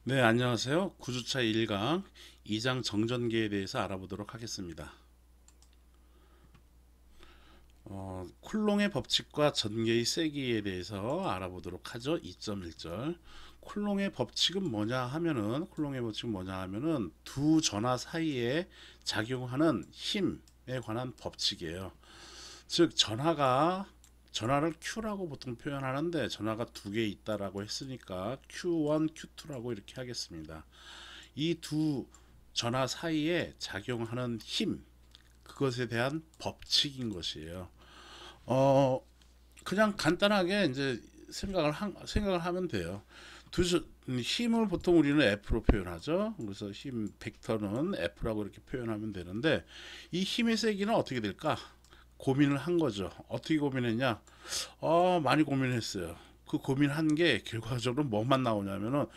네, 안녕하세요. 구주차 1강 2장 정전기에 대해서 알아보도록 하겠습니다. 쿨롱의 법칙과 전개의 세기에 대해서 알아보도록 하죠. 2.1절. 쿨롱의 법칙은 뭐냐 하면은 두 전하 사이에 작용하는 힘에 관한 법칙이에요. 즉 전하를 Q라고 보통 표현하는데 전하가 두 개 있다라고 했으니까 Q1, Q2라고 이렇게 하겠습니다. 이 두 전하 사이에 작용하는 힘, 그것에 대한 법칙인 것이에요. 어 그냥 간단하게 이제 생각을 하면 돼요. 힘을 보통 우리는 F로 표현하죠. 그래서 힘 벡터는 F라고 이렇게 표현하면 되는데 이 힘의 세기는 어떻게 될까? 고민을 한 거죠. 어떻게 고민했냐? 많이 고민했어요. 그 고민한 게 결과적으로 뭐만 나오냐면은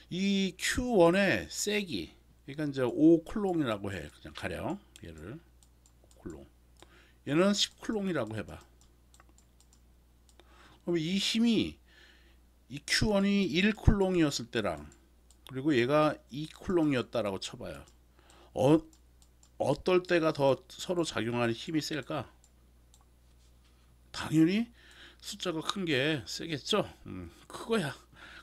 이 Q1의 세기, 그러니까 이제 5 쿨롱이라고 해. 그냥 가령 얘를 쿨롱. 얘는 10 쿨롱이라고 해봐. 그럼 이 힘이 이 Q1이 1 쿨롱이었을 때랑 그리고 얘가 2 쿨롱이었다라고 쳐봐요. 어, 어떨 때가 더 서로 작용하는 힘이 셀까? 당연히 숫자가 큰 게 세겠죠. 그거야.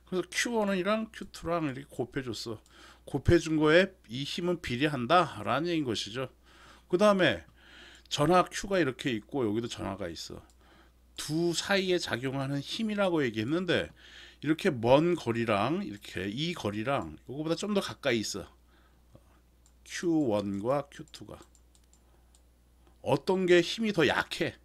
그래서 Q1이랑 Q2랑 이렇게 곱해줬어. 곱해준 거에 이 힘은 비례한다라는 얘기인 것이죠. 그 다음에 전하 Q가 이렇게 있고 여기도 전하가 있어. 두 사이에 작용하는 힘이라고 얘기했는데 이렇게 먼 거리랑 이렇게 이 거리랑 이거보다 좀 더 가까이 있어. Q1과 Q2가 어떤 게 힘이 더 약해?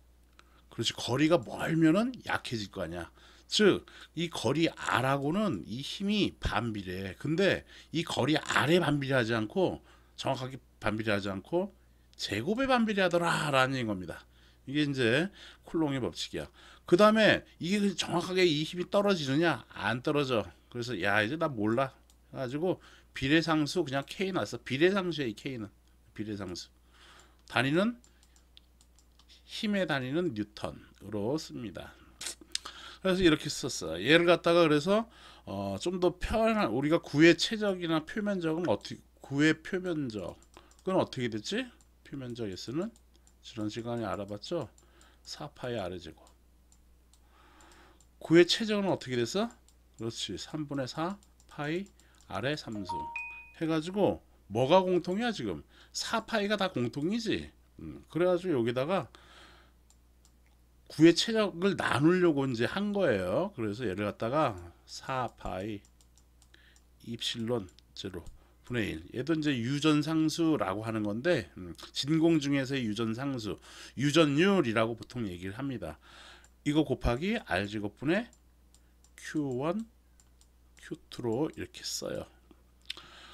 그렇지, 거리가 멀면은 약해질 거 아니야. 즉 이 거리 R하고는 이 힘이 반비례해. 근데 이 거리 R에 반비례하지 않고 정확하게 반비례하지 않고 제곱에 반비례하더라라는 겁니다. 이게 이제 쿨롱의 법칙이야. 그 다음에 이게 정확하게 이 힘이 떨어지느냐? 안 떨어져. 그래서 야 이제 나 몰라 해가지고 비례상수 그냥 K 났어. 비례상수야 이 K는. 비례상수. 단위는 힘의 단위는 뉴턴으로 씁니다. 그래서 이렇게 썼어. 얘를 갖다가 그래서 좀 더 편한 우리가 구의 최적이나 표면적은 어떻게 구의 표면적은 어떻게 됐지? 표면적 S는 지난 시간에 알아봤죠? 4파이 아래 제곱. 구의 최적은 어떻게 됐어? 그렇지. 3분의 4 파이 아래 3승 해가지고 뭐가 공통이야 지금? 4파이가 다 공통이지. 그래가지고 여기다가 구의 최적을 나누려고 이제 한 거예요. 그래서 얘를 갖다가 4파이 입실론 제로 분의 1. 얘도 이제 유전상수라고 하는 건데 진공 중에서의 유전상수, 유전율이라고 보통 얘기를 합니다. 이거 곱하기 R제곱분의 Q1, Q2로 이렇게 써요.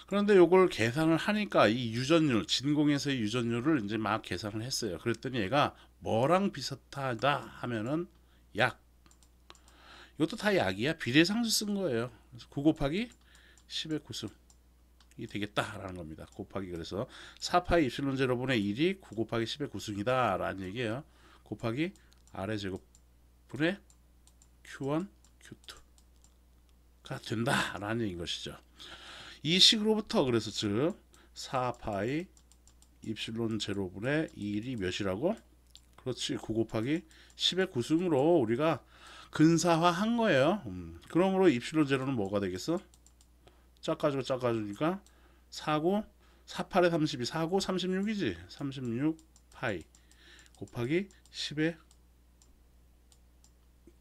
그런데 이걸 계산을 하니까 이 유전율, 진공에서의 유전율을 이제 막 계산을 했어요. 그랬더니 얘가 뭐랑 비슷하다 하면은 약. 이것도 다 약이야. 비례상수 쓴 거예요. 그래서 9 곱하기 10의 9승. 이 되겠다라는 겁니다. 곱하기 그래서 4파이 입실론 제로분의 1이 9 곱하기 10의 9승이다 라는 얘기예요. 곱하기 R의 제곱분의 Q1, Q2가 된다라는 얘기인 것이죠. 이 식으로부터 그래서 즉 4파이 입실론 제로분의 1이 몇이라고? 그렇지, 9 곱하기 10의 9승으로 우리가 근사화한 거예요. 그러므로 입실론 제로는 뭐가 되겠어? 짝가지고 4고 48에 32 4고 36이지. 36 파이 곱하기 10의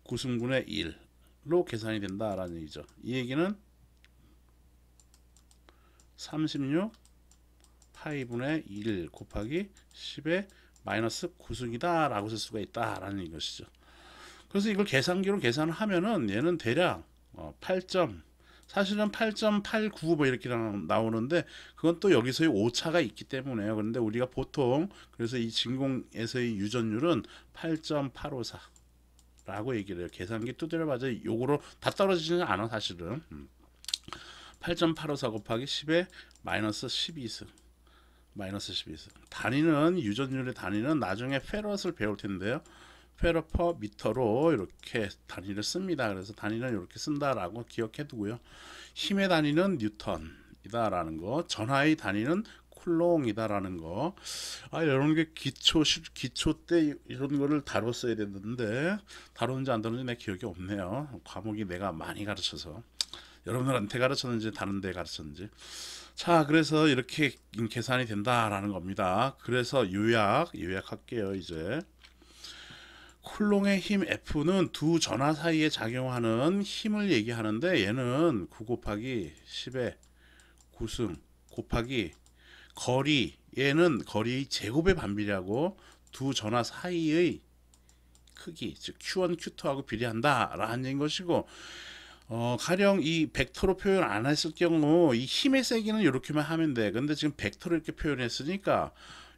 9승분의 1로 계산이 된다라는 얘기죠. 이 얘기는 36 파이분의 1 곱하기 10의 마이너스 9승이다 라고 쓸 수가 있다라는 것이죠. 그래서 이걸 계산기로 계산을 하면은 얘는 대략 8점, 사실은 8.89 뭐 이렇게 나오는데 그건 또 여기서의 오차가 있기 때문에요. 그런데 우리가 보통 그래서 이 진공에서의 유전율은 8.854라고 얘기를 해요. 계산기 두드려 맞아 요거로 다 떨어지지는 않아 사실은. 8.854 곱하기 10에 마이너스 12승. 마이너스 12승. 단위는 유전율의 단위는 나중에 페럿을 배울 텐데요. 페르퍼미터로 이렇게 단위를 씁니다. 그래서 단위는 이렇게 쓴다라고 기억해 두고요. 힘의 단위는 뉴턴이다라는 거, 전하의 단위는 쿨롱이다라는 거. 이런 게 기초 때 이런 거를 다뤘어야 됐는데 다뤘는지 안 다뤘는지 내 기억이 없네요. 과목이 내가 많이 가르쳐서. 여러분들한테 가르쳤는지 다른 데 가르쳤는지. 자, 그래서 이렇게 계산이 된다라는 겁니다. 그래서 요약할게요. 이제 쿨롱의 힘 F는 두 전하 사이에 작용하는 힘을 얘기하는데, 얘는 9 곱하기 10의 9승 곱하기 거리, 얘는 거리의 제곱의 반비례하고 두 전하 사이의 크기, 즉 Q1, Q2하고 비례한다라는 것이고, 가령 이 벡터로 표현 안 했을 경우 이 힘의 세기는 이렇게만 하면 돼. 근데 지금 벡터로 이렇게 표현했으니까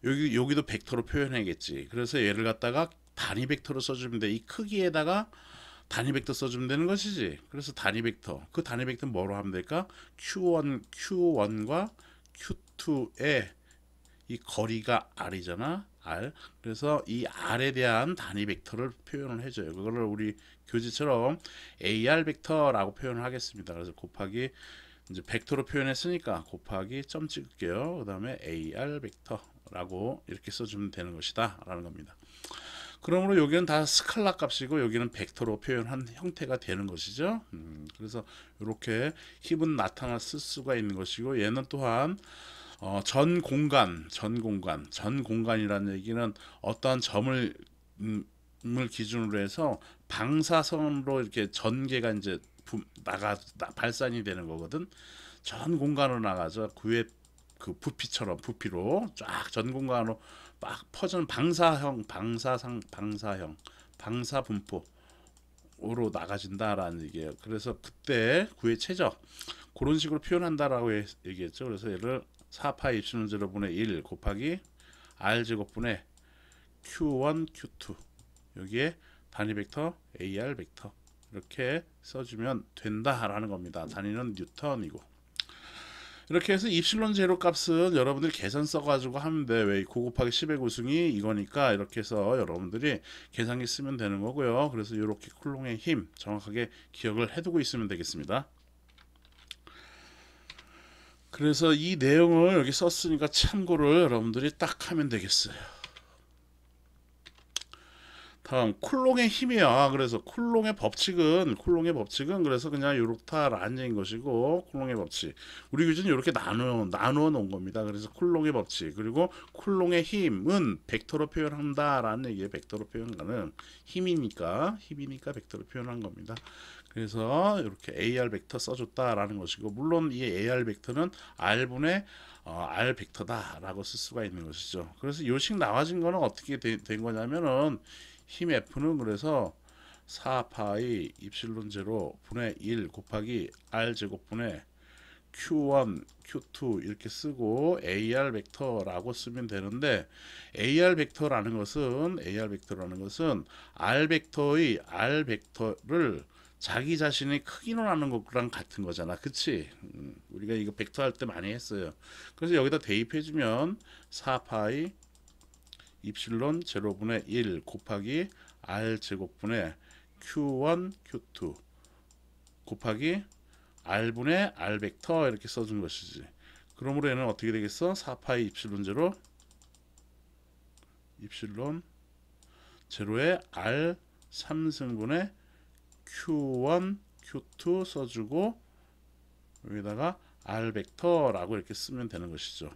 여기도 벡터로 표현해야겠지. 그래서 얘를 갖다가 단위 벡터로 써주면 돼. 이 크기에다가 단위 벡터 써주면 되는 것이지. 그래서 단위 벡터, 그 단위 벡터는 뭐로 하면 될까? Q1과 Q2의 이 거리가 R이잖아. R. 그래서 이 R에 대한 단위 벡터를 표현을 해줘요. 그거를 우리 교재처럼 AR 벡터라고 표현을 하겠습니다. 그래서 곱하기, 이제 벡터로 표현했으니까 곱하기 점 찍을게요. 그 다음에 AR 벡터라고 이렇게 써주면 되는 것이다 라는 겁니다. 그러므로 여기는 다 스칼라 값이고 여기는 벡터로 표현한 형태가 되는 것이죠. 그래서 이렇게 힘은 나타나 쓸 수가 있는 것이고, 얘는 또한 전 공간이라는 얘기는 어떠한 점을 기준으로 해서 방사선으로 이렇게 전개가 이제 발산이 되는 거거든. 전 공간으로 나가서 구의 그 부피로 쫙 전 공간으로 막 퍼지는 방사 분포로 나가진다라는 얘기예요. 그래서 그때 구의 최적 그런 식으로 표현한다라고 얘기했죠. 그래서 얘를 4파이 입시는 0분의 1 곱하기 r 제곱분의 q1 q2, 여기에 단위 벡터 AR 벡터 이렇게 써주면 된다라는 겁니다. 단위는 뉴턴이고. 이렇게 해서 입실론 제로 값은 여러분들이 계산 써가지고 하면 돼. 왜 9 곱하기 10의 구승이 이거니까 이렇게 해서 여러분들이 계산기 쓰면 되는 거고요. 그래서 이렇게 쿨롱의 힘 정확하게 기억을 해두고 있으면 되겠습니다. 그래서 이 내용을 여기 썼으니까 참고를 여러분들이 딱 하면 되겠어요. 다음 쿨롱의 힘이야. 그래서 쿨롱의 법칙은 그래서 그냥 이렇다라는 얘기인 것이고, 쿨롱의 법칙 우리 교재는 이렇게 나누어 놓은 겁니다. 그래서 쿨롱의 법칙, 그리고 쿨롱의 힘은 벡터로 표현한다라는 얘기예요. 벡터로 표현하는 힘이니까 벡터로 표현한 겁니다. 그래서 이렇게 AR 벡터 써줬다라는 것이고, 물론 이 AR 벡터는 R분의 R 벡터다라고 쓸 수가 있는 것이죠. 그래서 요식 나와진 거는 어떻게 된 거냐면은 힘 F는 그래서 4파이 입실론 제로 분의 1 곱하기 R 제곱분의 Q1, Q2 이렇게 쓰고 AR 벡터라고 쓰면 되는데, AR 벡터라는 것은 R 벡터를 자기 자신의 크기로 나누는 것랑 같은 거잖아. 그치? 우리가 이거 벡터 할 때 많이 했어요. 그래서 여기다 대입해주면 4파이 입실론 제로분의 1 곱하기 R 제곱분의 Q1, Q2 곱하기 R분의 R 벡터 이렇게 써준 것이지. 그러므로 얘는 어떻게 되겠어? 4파이 입실론 제로 입실론 제로에 R 3승분의 Q1, Q2 써주고 여기다가 R 벡터라고 이렇게 쓰면 되는 것이죠.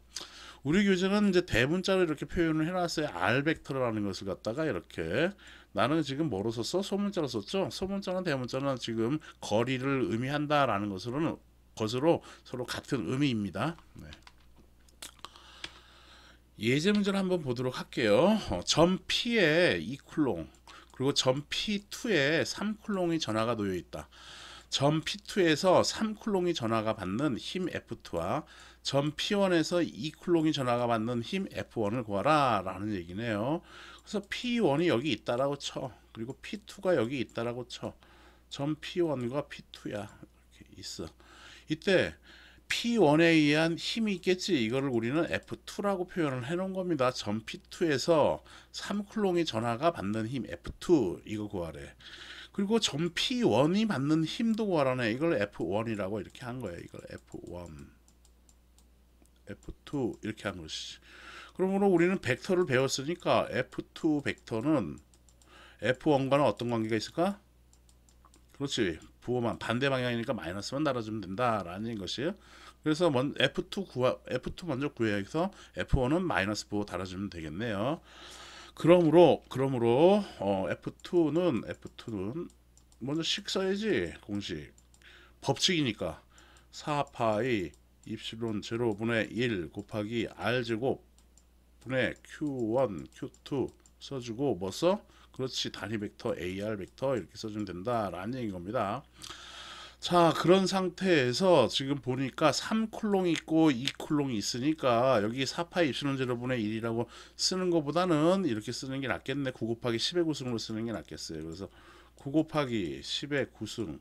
우리 교재는 이제 대문자로 이렇게 표현을 해놨어요. R 벡터라는 것을 갖다가 이렇게, 나는 지금 뭐로 썼어? 소문자로 썼죠. 소문자는 대문자는 지금 거리를 의미한다라는 것으로 서로 같은 의미입니다. 네. 예제 문제를 한번 보도록 할게요. 점 P에 2쿨롱 그리고 점 P2에 3쿨롱이 전하가 놓여 있다. 점 P2에서 3쿨롱이 전하가 받는 힘 F2와 점 P1에서 2쿨롱이 전하가 받는 힘 F1을 구하라 라는 얘기네요. 그래서 P1이 여기 있다라고 쳐. 그리고 P2가 여기 있다라고 쳐. 점 P1과 P2야. 이렇게 있어. 이때 P1에 의한 힘이 있겠지. 이거를 우리는 F2라고 표현을 해 놓은 겁니다. 점 P2에서 3쿨롱의 전하가 받는 힘 F2 이거 구하래. 그리고 점 P1이 받는 힘도 구하라네. 이걸 F1이라고 이렇게 한 거예요. 이걸 F1, F2 이렇게 한 것이지. 그러므로 우리는 벡터를 배웠으니까 F2 벡터는 F1과는 어떤 관계가 있을까? 그렇지. 부호만 반대 방향이니까 마이너스만 달아주면 된다라는 것이에요. 그래서 F2 먼저 구해서 F1은 마이너스 부호 달아주면 되겠네요. 그러므로 F2는 먼저 식 써야지. 공식 법칙이니까 4파이 입실론 제로분의 1 곱하기 R 제곱 분의 Q1 Q2 써주고 뭐 써? 그렇지. 단위 벡터 AR 벡터 이렇게 써주면 된다라는 얘기인 겁니다. 자, 그런 상태에서 지금 보니까 3쿨롱이 있고 2쿨롱이 있으니까 여기 4파이 입실론 제로분의 1이라고 쓰는 것보다는 이렇게 쓰는 게 낫겠네. 9 곱하기 10의 구승으로 쓰는 게 낫겠어요. 그래서 9 곱하기 10의 구승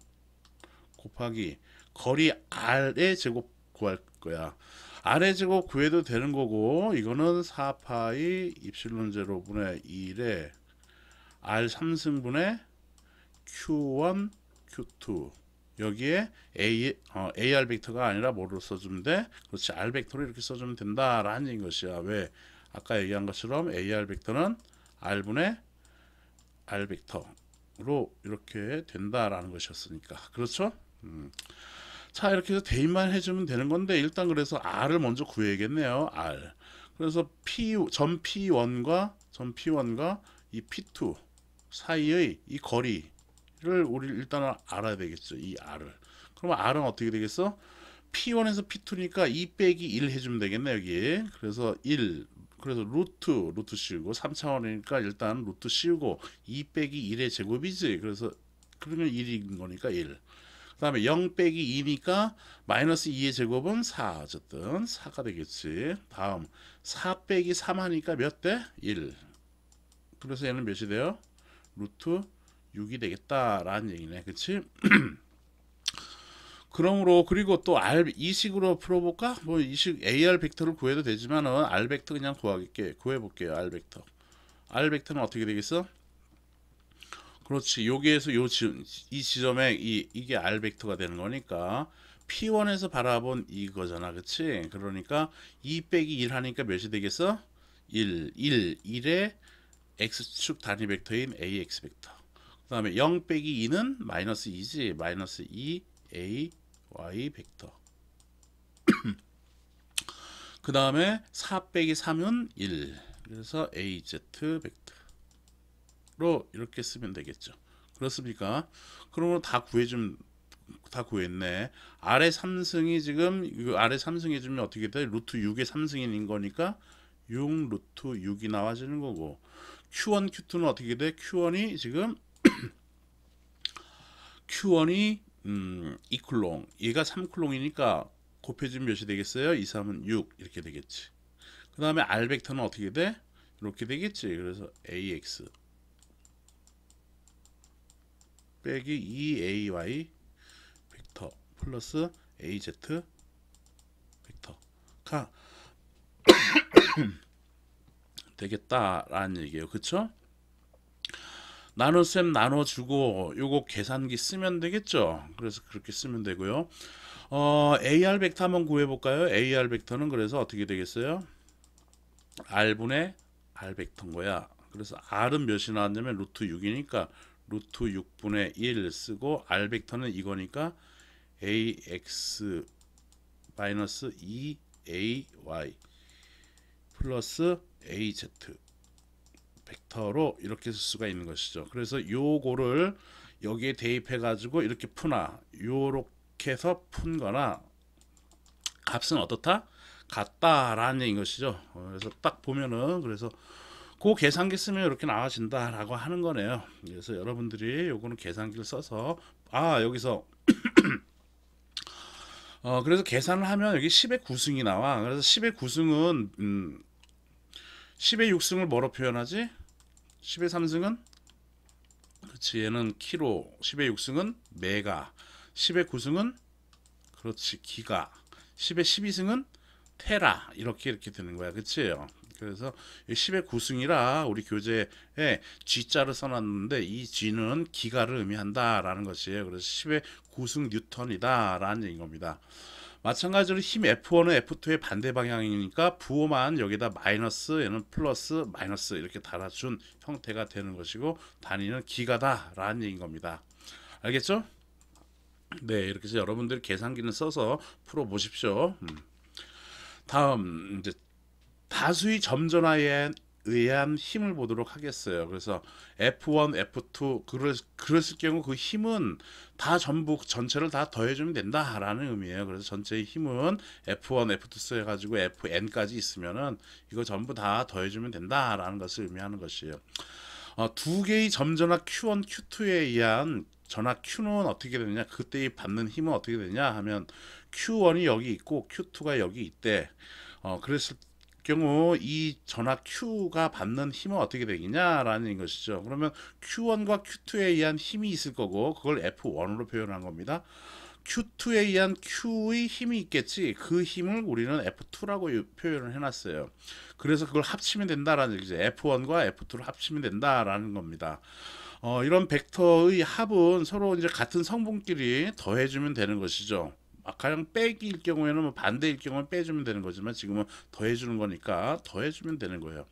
곱하기 거리 R의 제곱 구할 거야. R의 제곱 구해도 되는 거고 이거는 4파이 입실론 제로분의 1에 R 3승분의 Q1 Q2 여기에 AR 벡터가 아니라 뭐로 써주면 돼? 그렇지. R 벡터로 이렇게 써주면 된다라는 것이야. 왜? 아까 얘기한 것처럼 AR 벡터는 R분의 R 벡터로 이렇게 된다라는 것이었으니까. 그렇죠? 자, 이렇게 해서 대입만 해주면 되는 건데 일단 그래서 R을 먼저 구해야겠네요. R. 그래서 점 P1과 이 P2 사이의 이 거리를 우리 일단 알아야 되겠죠. 이 R을. 그러면 R은 어떻게 되겠어? P1에서 P2니까 2 빼기 1 해주면 되겠네 여기. 그래서 1 그래서 루트 씌우고 3차원이니까 일단 루트 씌우고 2 빼기 1의 제곱이지. 그래서 그러면 1인 거니까 1. 그 다음에 0 빼기 2니까 마이너스 2의 제곱은 4 어쨌든 4가 되겠지. 다음 4 빼기 3 하니까 몇 대? 1. 그래서 얘는 몇이 돼요? 루트 6이 되겠다라는 얘기네. 그치? 그러므로 그리고 또 이 식으로 풀어볼까? 뭐 이 식 AR 벡터를 구해도 되지만은 R 벡터 그냥 구해볼게요. R 벡터는 어떻게 되겠어? 그렇지. 여기에서 이 지점에 이게 R 벡터가 되는 거니까 P1에서 바라본 이거잖아. 그치? 그러니까 2 빼기 1 하니까 몇이 되겠어? 1의 X축 단위 벡터인 AX 벡터. 그 다음에 0 빼기 2는 마이너스 2지. 마이너스 2 AY 벡터. 그 다음에 4 빼기 3은 1. 그래서 AZ 벡터로 이렇게 쓰면 되겠죠. 그렇습니까? 그러면 다 구했네. 아래 3승이 지금 이거 아래 3승 해주면 어떻게 돼? 루트 6의 3승인 거니까 6 루트 6이 나와지는 거고 Q1 Q2는 어떻게 돼? Q1이 지금 Q1이 2쿨롱 얘가 3쿨롱이니까 곱해주면 몇이 되겠어요? 2, 3은 6 이렇게 되겠지. 그 다음에 R 벡터는 어떻게 돼? 이렇게 되겠지. 그래서 AX 빼기 2AY 벡터 플러스 AZ 벡터가 되겠다라는 얘기예요. 그쵸? 나눗셈 나눠주고 요거 계산기 쓰면 되겠죠. 그래서 그렇게 쓰면 되고요. AR 벡터 한번 구해볼까요? AR 벡터는 그래서 어떻게 되겠어요? R분의 R 벡터인 거야. 그래서 R은 몇이 나왔냐면 루트 6이니까 루트 6분의 1 쓰고 R 벡터는 이거니까 AX 마이너스 2AY 플러스 AZ 벡터로 이렇게 쓸 수가 있는 것이죠. 그래서 요거를 여기에 대입해 가지고 이렇게 푸나 요렇게 해서 푼 거나 값은 어떻다? 같다라는 얘기인 것이죠. 그래서 딱 보면은 그래서 그 계산기 쓰면 이렇게 나와진다라고 하는 거네요. 그래서 여러분들이 요거는 계산기를 써서 여기서 그래서 계산을 하면 여기 10의 9승이 나와. 그래서 10의 9승은 10의 6승을 뭐로 표현하지? 10의 3승은 그렇지 얘는 키로 10의 6승은 메가 10의 9승은 그렇지 기가 10의 12승은 테라 이렇게 되는 거야. 그치요? 그래서 10의 9승이라 우리 교재에 G자를 써놨는데 이 G는 기가를 의미한다라는 것이에요. 그래서 10의 9승 뉴턴이다라는 얘기인 겁니다. 마찬가지로 힘 F1은 F2의 반대 방향이니까 부호만 여기다 마이너스 얘는 플러스 마이너스 이렇게 달아준 형태가 되는 것이고 단위는 기가다라는 얘기인 겁니다. 알겠죠? 네, 이렇게 해서 여러분들이 계산기는 써서 풀어 보십시오. 다음 이제 다수의 점전화에 의한 힘을 보도록 하겠어요. 그래서 F1, F2 그랬을 경우 그 힘은 다 전부 전체를 다 더해주면 된다라는 의미예요. 그래서 전체의 힘은 F1, F2 써가지고 Fn까지 있으면은 이거 전부 다 더해주면 된다라는 것을 의미하는 것이에요. 두 개의 점전화 Q1, Q2에 의한 전화 Q는 어떻게 되느냐, 그때의 받는 힘은 어떻게 되냐 하면 Q1이 여기 있고 Q2가 여기 있대. 그랬을 경우 이 전화 Q가 받는 힘은 어떻게 되겠냐라는 것이죠. 그러면 Q1과 Q2에 의한 힘이 있을 거고 그걸 F1으로 표현한 겁니다. Q2에 의한 Q의 힘이 있겠지. 그 힘을 우리는 F2라고 표현을 해놨어요. 그래서 그걸 합치면 된다라는 얘기죠. F1과 F2를 합치면 된다라는 겁니다. 이런 벡터의 합은 서로 이제 같은 성분끼리 더해주면 되는 것이죠. 가령 빼기일 경우에는 뭐 반대일 경우는 빼주면 되는 거지만 지금은 더해주는 거니까 더해주면 되는 거예요.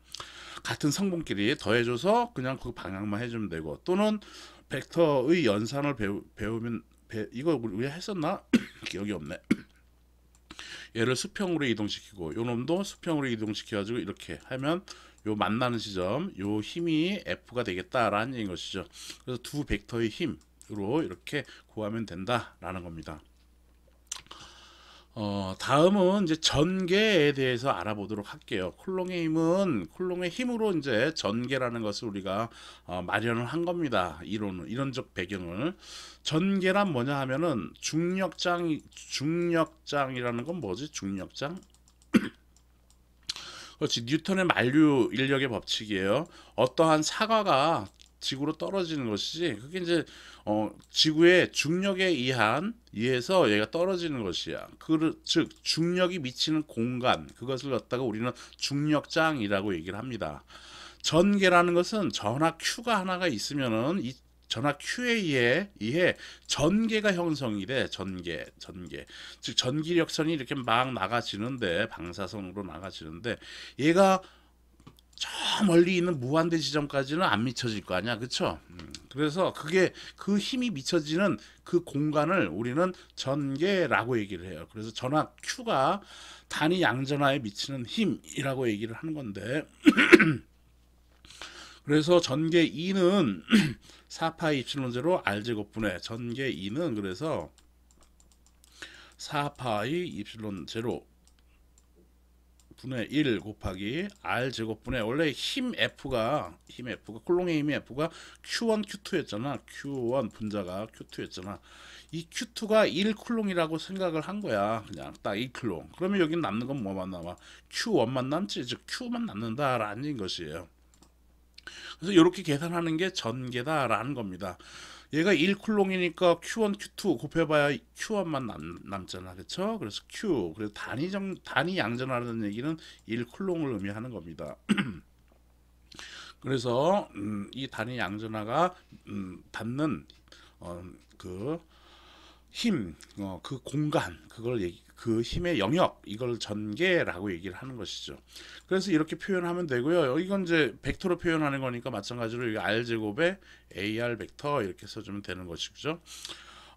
같은 성분끼리 더해줘서 그냥 그 방향만 해주면 되고, 또는 벡터의 연산을 배우면 이거 우리 했었나? 기억이 없네. 얘를 수평으로 이동시키고 요 놈도 수평으로 이동시켜가지고 이렇게 하면 요 만나는 지점 요 힘이 F가 되겠다라는 얘기인 것이죠. 그래서 두 벡터의 힘으로 이렇게 구하면 된다라는 겁니다. 다음은 이제 전개에 대해서 알아보도록 할게요. 쿨롱의 힘으로 이제 전개라는 것을 우리가 마련을 한 겁니다. 이론적 배경을. 전개란 뭐냐 하면은 중력장이라는 건 뭐지? 중력장? 그렇지. 뉴턴의 만류 인력의 법칙이에요. 어떠한 사과가 지구로 떨어지는 것이지, 그게 이제 지구의 중력에 의해서 얘가 떨어지는 것이야. 즉 중력이 미치는 공간, 그것을 갖다가 우리는 중력장이라고 얘기를 합니다. 전개라는 것은 전하 Q가 하나가 있으면은 이 전하 Q에 의해 전개가 형성이 돼. 전개. 즉 전기력선이 이렇게 막 나가지는데, 방사선으로 나가지는데 얘가 저 멀리 있는 무한대 지점까지는 안 미쳐질 거 아니야, 그쵸? 그래서 그게 그 힘이 미쳐지는 그 공간을 우리는 전개라고 얘기를 해요. 그래서 전하 Q가 단위 양전하에 미치는 힘이라고 얘기를 하는 건데, 그래서 전개 2는 4파이 입실론 제로 R제곱분의 전개 2는 그래서 4파이 입실론 제로 분의 1 곱하기 R제곱분의, 원래 힘 F가 콜롱의 힘이 F가 Q1, Q2였잖아. Q1 분자가 Q2였잖아. 이 Q2가 1쿨롱이라고 생각을 한 거야. 그냥 딱 1쿨롱. 그러면 여기 남는 건 뭐만 남아? Q1만 남지. 즉 Q만 남는다라는 것이에요. 그래서 이렇게 계산하는 게 전개다라는 겁니다. 얘가 1쿨롱이니까 Q1, Q2 곱해봐야 Q1만 남잖아. 그쵸? 그래서 Q. 그래서 단위 양전하는 얘기는 1쿨롱을 의미하는 겁니다. 그래서 이 단위 양전하가 받는 그 힘, 그 공간, 그 힘의 영역, 이걸 전개라고 얘기를 하는 것이죠. 그래서 이렇게 표현하면 되고요. 이건 이제 벡터로 표현하는 거니까 마찬가지로 R 제곱에 AR 벡터 이렇게 써주면 되는 것이죠.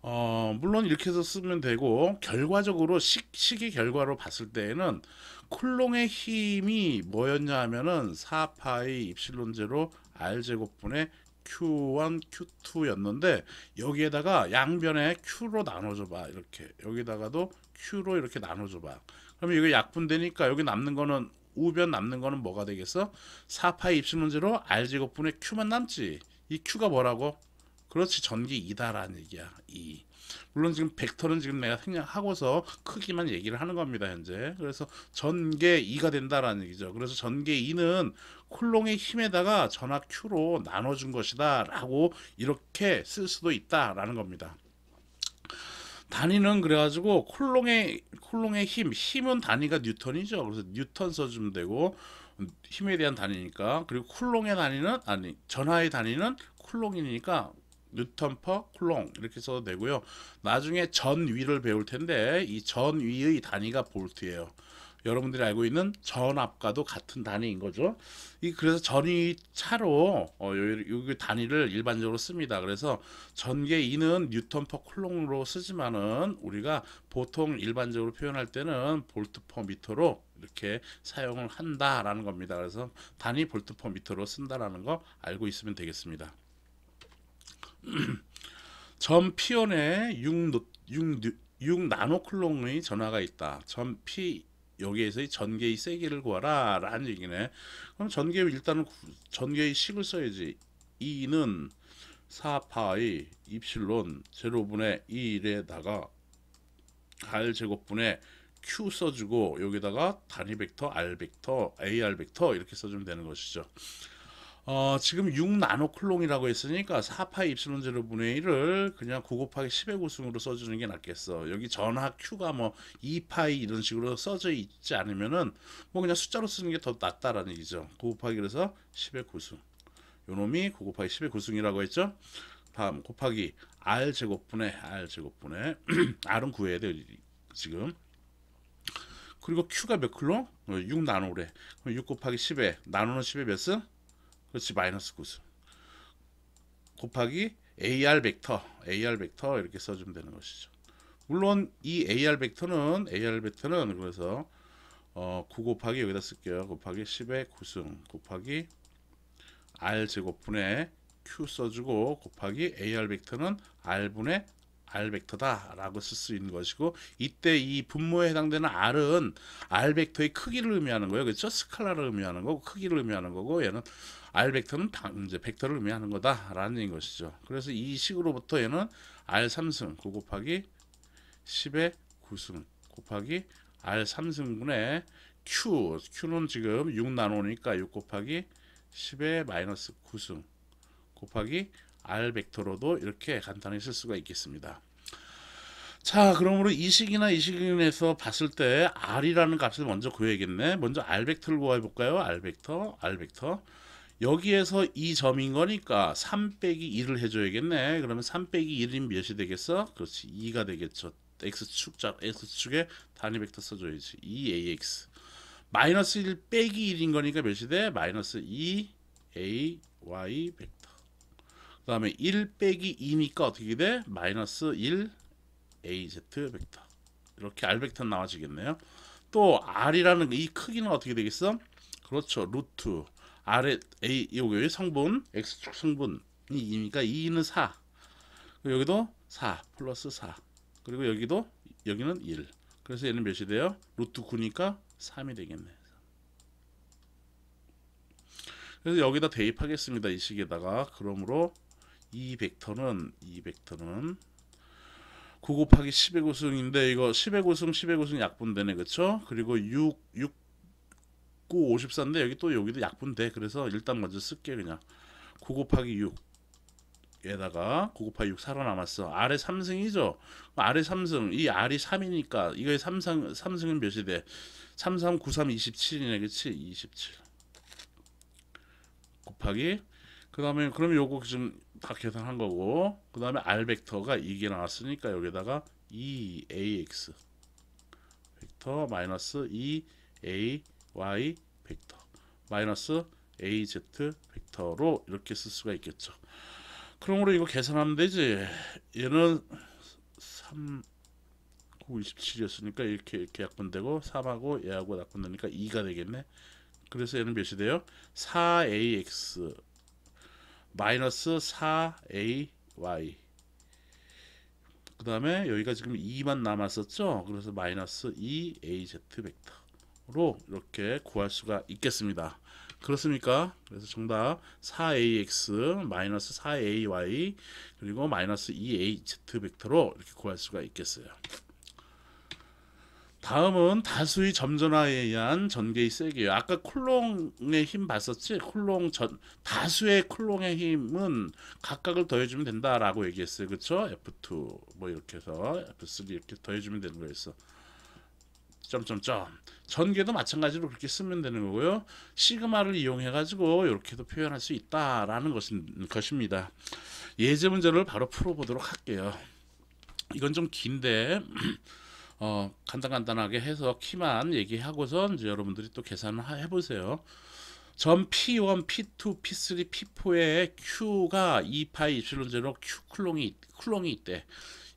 물론 이렇게 해서 쓰면 되고, 결과적으로 식의 결과로 봤을 때에는 쿨롱의 힘이 뭐였냐 하면은 4파이 입실론 제로 R 제곱분의 Q1, Q2였는데 여기에다가 양변에 Q로 나눠줘봐. 이렇게 여기다가도 Q로 이렇게 나눠줘봐. 그러면 이게 약분되니까 여기 남는 거는 우변 남는 거는 뭐가 되겠어? 4파이 입실론 제로 R제곱분의 Q만 남지. 이 Q가 뭐라고? 그렇지, 전기 2다라는 얘기야. 2. 물론 지금 벡터는 지금 내가 생략하고서 크기만 얘기를 하는 겁니다, 현재. 그래서 전개 2가 된다라는 얘기죠. 그래서 전개 2는 쿨롱의 힘에다가 전하 Q로 나눠준 것이다 라고 이렇게 쓸 수도 있다라는 겁니다. 단위는 그래가지고 쿨롱의 힘은 단위가 뉴턴이죠. 그래서 뉴턴 써주면 되고 힘에 대한 단위니까. 그리고 쿨롱의 단위는 아니 전하의 단위는 쿨롱이니까 뉴턴 퍼 쿨롱 이렇게 써도 되고요. 나중에 전위를 배울 텐데 이 전위의 단위가 볼트예요. 여러분들이 알고 있는 전압과도 같은 단위인 거죠. 그래서 전위 차로 요 단위를 일반적으로 씁니다. 그래서 전개 2는 뉴턴 퍼 쿨롱으로 쓰지만은 우리가 보통 일반적으로 표현할 때는 볼트 퍼 미터로 이렇게 사용을 한다라는 겁니다. 그래서 단위 볼트 퍼 미터로 쓴다라는 거 알고 있으면 되겠습니다. 전 P1에 6 나노쿨롱의 전하가 있다. 전 P 여기에서의 전개의 세기를 구하라 라는 얘기네. 그럼 일단은 전개의 식을 써야지. E는 4파이 입실론 제로분의 1에다가 R 제곱분의 Q 써주고 여기다가 단위 벡터 R 벡터 AR 벡터 이렇게 써주면 되는 것이죠. 지금 6나노쿨롱이라고 했으니까 4파이 입실론 제로분의 1을 그냥 9 곱하기 10의 고승으로 써주는 게 낫겠어. 여기 전하 Q가 뭐 2파이 이런 식으로 써져 있지 않으면은 뭐 그냥 숫자로 쓰는 게 더 낫다라는 얘기죠. 9 곱하기 그래서 10의 고승. 요놈이 9 곱하기 10의 고승이라고 했죠. 다음 곱하기 R 제곱분의 R은 구해야 돼요 지금. 그리고 Q가 몇 쿨롱? 6나노래. 그럼 6 곱하기 10에 나노는 10의 몇 승? 그렇지 마이너스 9승 곱하기 AR 벡터 이렇게 써주면 되는 것이죠. 물론 이 AR 벡터는 그래서 9 곱하기 여기다 쓸게요. 곱하기 10의 9승 곱하기 R 제곱분의 Q 써주고 곱하기 AR 벡터는 R분의 R 벡터다 라고 쓸 수 있는 것이고, 이때 이 분모에 해당되는 R은 R 벡터의 크기를 의미하는 거예요. 그렇죠? 스칼라를 의미하는 거고 크기를 의미하는 거고, 얘는 R 벡터는 이제 벡터를 의미하는 거다라는 것이죠. 그래서 이 식으로부터 얘는 R 3승 9 곱하기 10의 9승 곱하기 R 3승분의 Q는 지금 6 나노니까 6 곱하기 10의 마이너스 9승 곱하기 R 벡터로도 이렇게 간단히 쓸 수가 있겠습니다. 자, 그러므로 이 식인에서 봤을 때 R이라는 값을 먼저 구해야겠네. 먼저 R 벡터를 구해볼까요? R 벡터. 여기에서 이 점인 거니까 3 빼기 2를 해줘야겠네. 그러면 3 빼기 1인 몇이 되겠어? 그렇지, 2가 되겠죠. X축에 단위 벡터 써줘야지. 2AX. 마이너스 1 빼기 1인 거니까 몇이 돼? 마이너스 2AY 벡터. 그 다음에 1 빼기 2니까 어떻게 돼? 마이너스 1 AZ 벡터. 이렇게 R 벡터 나와지겠네요. 또 R이라는 이 크기는 어떻게 되겠어? 그렇죠. 루트 R의 A 여기 성분 X축 성분이 2니까 2는 4. 여기도 4 플러스 4. 그리고 여기는 1. 그래서 얘는 몇이 돼요? 루트 9니까 3이 되겠네. 그래서 여기다 대입하겠습니다. 이 식에다가. 그러므로 이 벡터는 9 곱하기 10의 고승인데 이거 10의 고승 약분되네. 그쵸? 그리고 6 9 54인데 여기도 약분돼. 그래서 일단 먼저 쓸게. 그냥 9 곱하기 6에다가 9 곱하기 6 살아남았어. R의 3승이죠. R의 3승, 이 R이 3이니까 이거의 3승은 몇이 돼? 3, 3, 9, 3, 27이네. 그치? 27 곱하기, 그 다음에 그러면 요거 지금 다 계산한 거고, 그 다음에 R 벡터가 이게 나왔으니까 여기다가 2AX 벡터 마이너스 2AY 벡터 마이너스 AZ 벡터로 이렇게 쓸 수가 있겠죠. 그러므로 이거 계산하면 되지. 얘는 3, 9, 27이었으니까 이렇게 약분되고 3하고 얘하고 약분되니까 2가 되겠네. 그래서 얘는 몇이 돼요? 4AX 마이너스 4AY. 그 다음에 여기가 지금 2만 남았었죠. 그래서 마이너스 2AZ 벡터로 이렇게 구할 수가 있겠습니다. 그렇습니까? 그래서 정답 4AX 마이너스 4AY 그리고 마이너스 2AZ 벡터로 이렇게 구할 수가 있겠어요. 다음은 다수의 점전화에 의한 전개의 세기예요. 아까 쿨롱의 힘 봤었지? 다수의 쿨롱의 힘은 각각을 더해주면 된다라고 얘기했어요. 그쵸? F2 뭐 이렇게 해서 F3 이렇게 더해주면 되는 거였어. 점점점. 전개도 마찬가지로 그렇게 쓰면 되는 거고요. 시그마를 이용해 가지고 이렇게도 표현할 수 있다라는 것입니다. 예제 문제를 바로 풀어보도록 할게요. 이건 좀 긴데 간단하게 해서 키만 얘기하고서 이제 여러분들이 또 계산을 해보세요. 점 P1, P2, P3, P4에 Q가 2파이 입실론 제로 Q 쿨롱이 있대.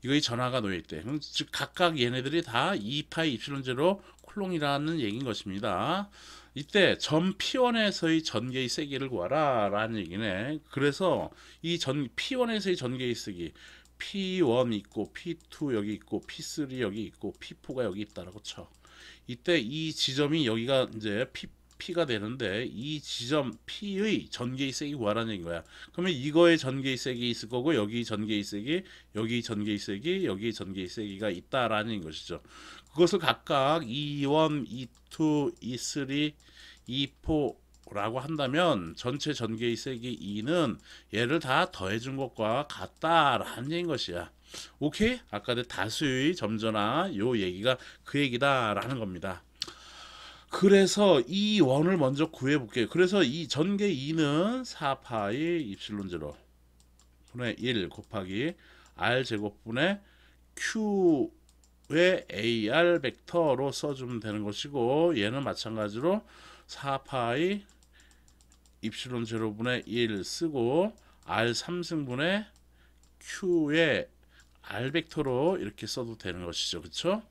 이거의 전하가 놓여 있대. 즉 각각 얘네들이 다 2파이 입실론 제로 쿨롱이라는 얘기인 것입니다. 이때 점 P1에서의 전개의 세기를 구하라 라는 얘기네. 그래서 이 P1에서의 전개의 세기 P1 있고 P2 여기 있고 P3 여기 있고 P4가 여기 있다라고 쳐. 이때 이 지점이 여기가 이제 P가 되는데 이 지점 P의 전개의 세기 구하라는 얘기인 거야. 그러면 이거의 전개의 세기 있을 거고 여기 전개의 세기, 여기 전개의 세기, 여기 전개의 세기가 있다라는 것이죠. 그것을 각각 E1, E2, E3, E4라고 한다면 전체 전개의 세기 2는 얘를 다 더해준 것과 같다라는 얘기인 것이야. 오케이? 아까 그 다수의 점전화 요 얘기가 그 얘기다라는 겁니다. 그래서 이 원을 먼저 구해 볼게요. 그래서 이 전개 2는 4파이 입실론 제로 분의 1 곱하기 r 제곱분의 q의 ar 벡터로 써주면 되는 것이고 얘는 마찬가지로 4파이 입실론 제로분의 1 쓰고 r 3승분의 q의 r 벡터로 이렇게 써도 되는 것이죠. 그렇죠?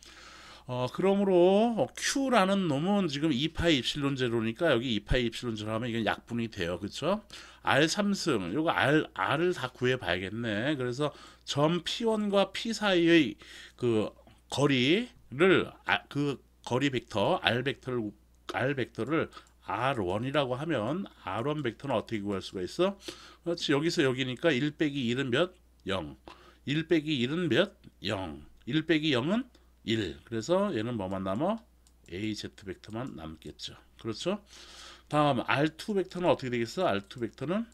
그러므로 Q라는 놈은 지금 2파이 입실론 제로니까 여기 2파이 입실론 제로 하면 이건 약분이 돼요. 그쵸? R 3승, 요거 R을 다 구해 봐야겠네. 그래서 점 P1과 P 사이의 그 거리를, 그 거리 벡터, R 벡터를 R1이라고 하면 R1 벡터는 어떻게 구할 수가 있어? 그렇지. 여기서 여기니까 1 빼기 1은 몇? 0. 1 빼기 1은 몇? 0. 1 빼기 0은 1. 그래서 얘는 뭐만 남아? AZ 벡터만 남겠죠. 그렇죠? 다음 R2 벡터는 어떻게 되겠어? R2 벡터는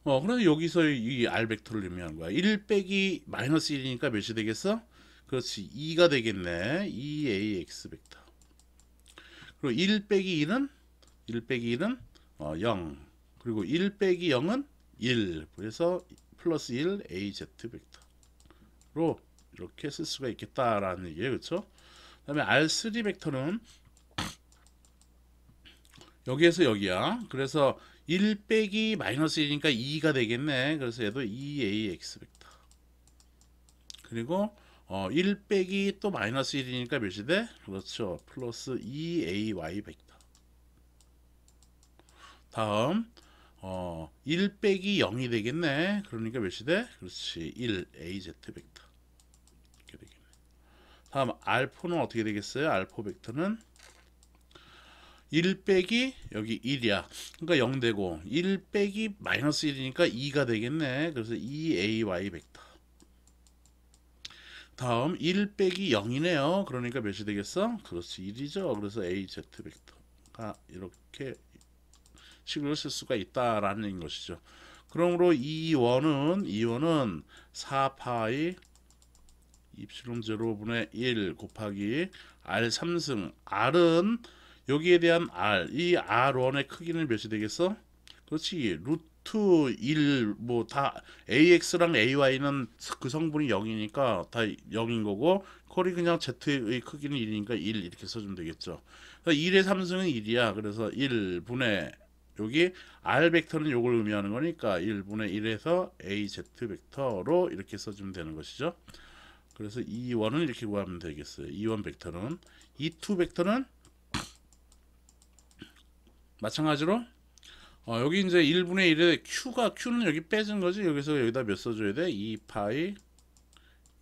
그런데 여기서 이 R 벡터를 의미하는 거야. 1 빼기 마이너스 1이니까 몇이 되겠어? 그렇지. 2가 되겠네. 2AX 벡터. 그리고 1 빼기 1은 0. 그리고 1 빼기 0은 1. 그래서 플러스 1 AZ 벡터로 이렇게 쓸 수가 있겠다라는 얘기예요. 그렇죠? 그다음에 R3 벡터는 여기에서 여기야. 그래서 1 빼기 마이너스 1이니까 2가 되겠네. 그래서 얘도 2AX 벡터. 그리고 1 빼기 또 마이너스 1이니까 몇이 돼? 그렇죠. 플러스 2AY 벡터. 다음 1 빼기 0이 되겠네. 그러니까 몇이 돼? 그렇지. 1AZ 벡터. 이렇게 되겠네. 다음 R4는 어떻게 되겠어요? R4 벡터는 1 빼기 여기 1이야. 그러니까 0 되고 1 빼기 마이너스 1이니까 2가 되겠네. 그래서 2AY 벡터. 다음 1 빼기 0이네요. 그러니까 몇이 되겠어? 그렇지. 1이죠. 그래서 AZ 벡터가 이렇게 식을 쓸 수가 있다라는 것이죠. 그러므로 E1은 4파이 입실론 제로분의 1 곱하기 R 3승. R은 여기에 대한 R, 이 R1의 크기는 몇이 되겠어? 그렇지. 루트 1, 뭐 다 AX랑 AY는 그 성분이 0이니까 다 0인 거고, 콜이 그냥 Z의 크기는 1이니까 1 이렇게 써주면 되겠죠. 1의 3승은 1이야. 그래서 1분의 여기 R 벡터는 요걸 의미하는 거니까 1분의 1에서 AZ 벡터로 이렇게 써주면 되는 것이죠. 그래서 E1은 이렇게 구하면 되겠어요. E1 벡터는 E2 벡터는 마찬가지로 여기 이제 1분의 1에 Q는 여기 빼진 거지. 여기서 여기다 몇 써줘야 돼? 2파이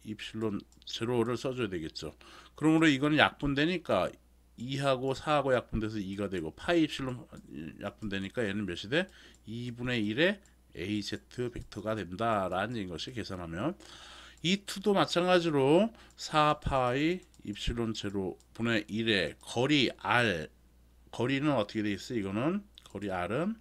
입실론 제로를 써줘야 되겠죠. 그러므로 이거는 약분되니까 2하고 4하고 약분돼서 2가 되고 파이 입실론 약분되니까 얘는 몇이 돼? 2분의 1에 AZ 벡터가 된다라는 것이 계산하면 이 2도 마찬가지로 4파이 입실론 제로 분의 1의 거리 r, 거리는 어떻게 돼 있어? 이거는 거리 r은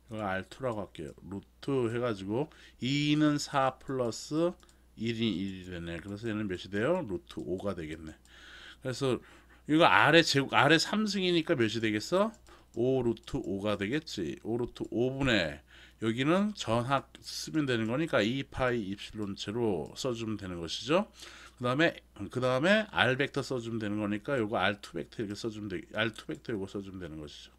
이거 R2라고 할게요. 루트 해가지고 2는 4 플러스 1이 1이 되네. 그래서 얘는 몇이 돼요? 루트 5가 되겠네. 그래서 이거 R의 제곱, R의 3승이니까 몇이 되겠어? 5 루트 5가 되겠지. 5 루트 5분의 여기는 전학 쓰면 되는 거니까 2파이 입실론체로 써주면 되는 것이죠. 그 다음에 R 벡터 써주면 되는 거니까 요거 R2 벡터 이렇게 써주면 되, R2 벡터 요거 써주면 되는 것이죠.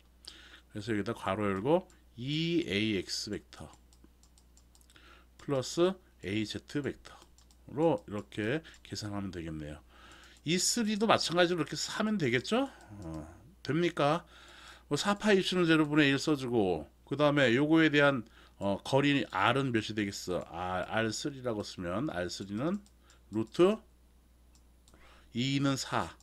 그래서 여기다 괄호 열고 2ax 벡터 플러스 az 벡터로 이렇게 계산하면 되겠네요. 이 3도 마찬가지로 이렇게 하면 되겠죠? 됩니까? 뭐 4파 입시는 제로분의 1 써주고 그 다음에 요거에 대한 거리 r은 몇이 되겠어? r3라고 쓰면 r3는 루트 2는 4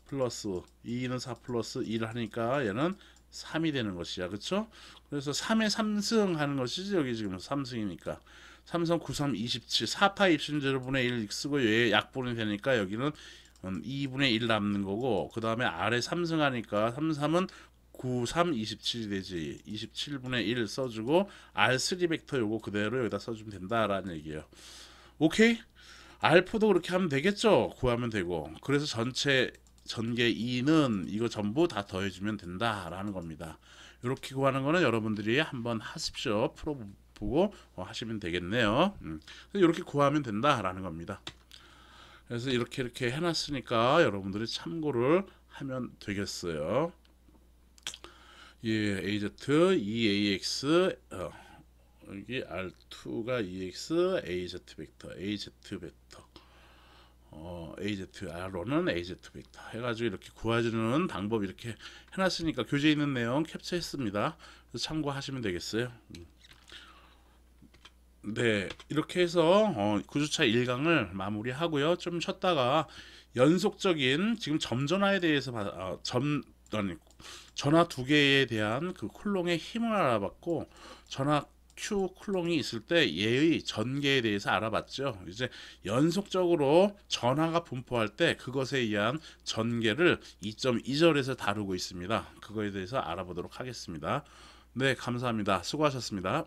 플러스 2는 4 플러스 1 하니까 얘는 3이 되는 것이야. 그쵸? 그래서 3의 3승 하는 것이지. 여기 지금 3승이니까 3승 9, 3, 27 4파 입신 제로분의 1 쓰고 얘 약분이 되니까 여기는 2분의 1 남는 거고 그 다음에 아래 3승 하니까 3, 3은 9, 3, 27이 되지. 27분의 1 써주고 R3 벡터 요거 그대로 여기다 써주면 된다라는 얘기예요. 오케이? 알프도 그렇게 하면 되겠죠? 구하면 되고 그래서 전개 2는 이거 전부 다 더해주면 된다라는 겁니다. 이렇게 구하는 거는 여러분들이 한번 하십시오. 풀어보고 하시면 되겠네요. 이렇게 구하면 된다라는 겁니다. 그래서 이렇게 해놨으니까 여러분들이 참고를 하면 되겠어요. 예, AZ, EAX, 여기 R2가 EX, AZ 벡터, AZ 벡터, AZ, R로는 AZ 벡터 해가지고 이렇게 구해주는 방법 이렇게 해놨으니까 교재에 있는 내용 캡처했습니다. 그래서 참고하시면 되겠어요. 네, 이렇게 해서 9주차 1강을 마무리하고요. 좀 쉬었다가 연속적인 지금 점전화에 대해서 전화 두 개에 대한 그 쿨롱의 힘을 알아봤고 전화 Q 쿨롱이 있을 때 얘의 전개에 대해서 알아봤죠. 이제 연속적으로 전하가 분포할 때 그것에 의한 전개를 2.2절에서 다루고 있습니다. 그거에 대해서 알아보도록 하겠습니다. 네, 감사합니다. 수고하셨습니다.